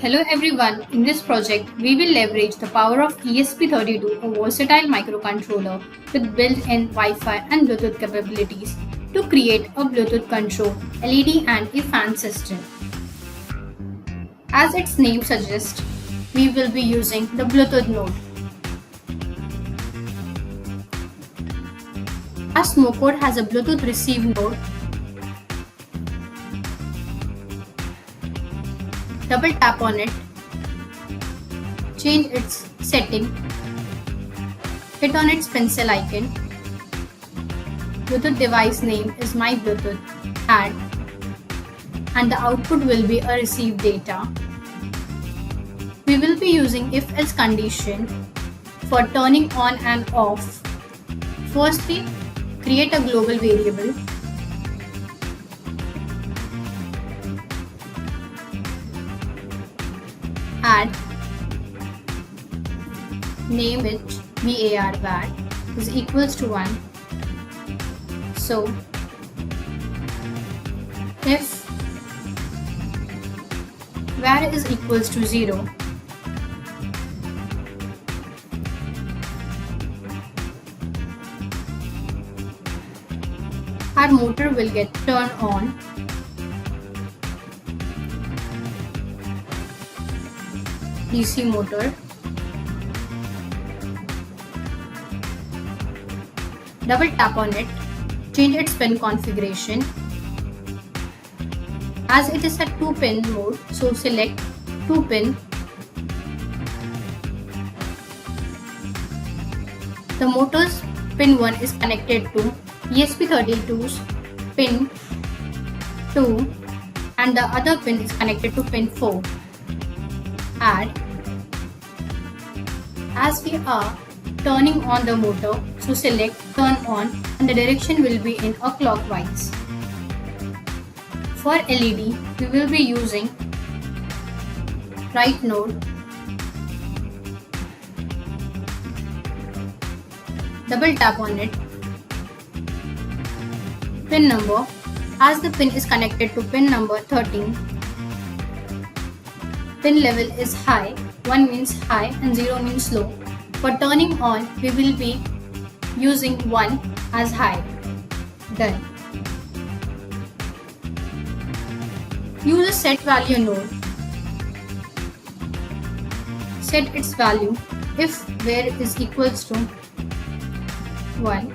Hello everyone, in this project we will leverage the power of ESP-32, a versatile microcontroller with built-in Wi-Fi and Bluetooth capabilities to create a Bluetooth control LED and a fan system. As its name suggests, we will be using the Bluetooth node. Our Smowcode has a Bluetooth receive node. Double tap on it, change its setting, hit on its pencil icon. Bluetooth device name is my Bluetooth, add, and the output will be a receive data. We will be using if-else condition for turning on and off. Firstly, create a global variable. Add, name it var is equals to 1. So if var is equals to 0, our motor will get turned on. DC motor. Double tap on it, change its pin configuration. As it is a 2-pin mode, so select 2-pin. The motor's pin 1 is connected to ESP-32's pin 2 and the other pin is connected to pin 4. Add. As we are turning on the motor, so select turn on and the direction will be in a clockwise. For LED, we will be using right node, double tap on it, pin number. As the pin is connected to pin number 13, pin level is high, 1 means high and 0 means low. For turning on, we will be using 1 as high. Done. Use a set value node. Set its value if var is equals to 1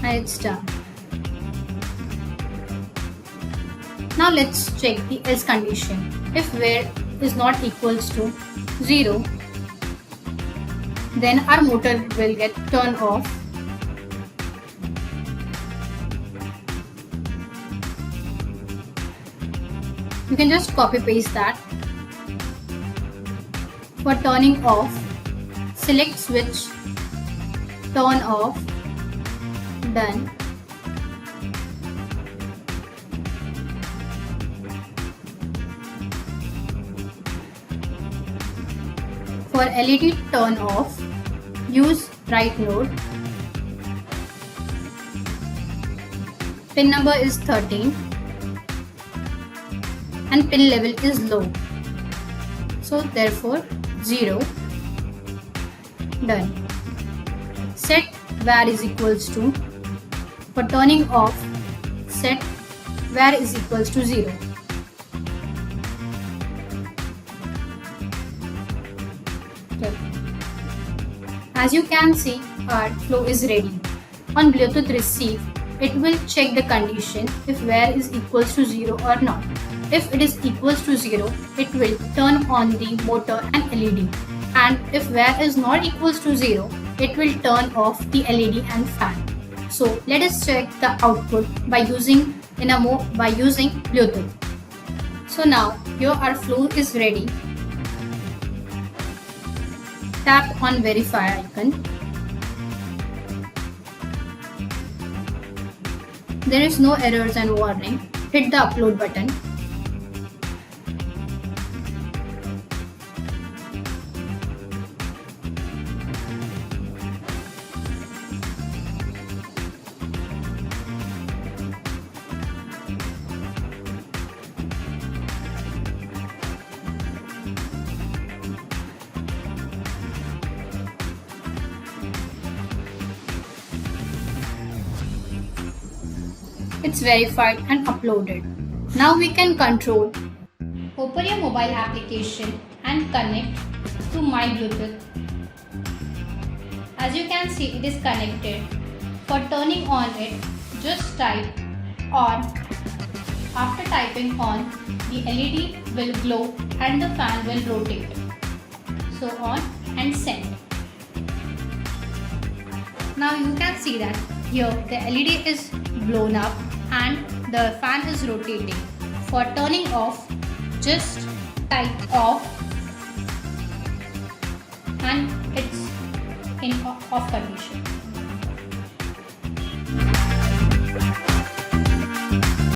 and it's done. Now let's check the else condition. If var is not equals to 0, then our motor will get turned off. You can just copy paste that. For turning off, select switch, turn off, done. For LED turn off, use right node. Pin number is 13 and pin level is low. So therefore 0. Done. Set var is equals to, for turning off, set var is equals to 0. As you can see, our flow is ready. On Bluetooth receive, it will check the condition if var is equals to 0 or not. If it is equals to 0, it will turn on the motor and LED. And if var is not equals to 0, it will turn off the LED and fan. So let us check the output by using Bluetooth. So now here our flow is ready. Tap on verify icon. There is no errors and warning. Hit the upload button. It's verified and uploaded. Now we can control. Open your mobile application and connect to my Bluetooth. As you can see, it is connected. For turning on it, just type on. After typing on, the LED will glow and the fan will rotate. So on and send. Now you can see that here the LED is blown up and the fan is rotating. For turning off, just type off and it's in off condition.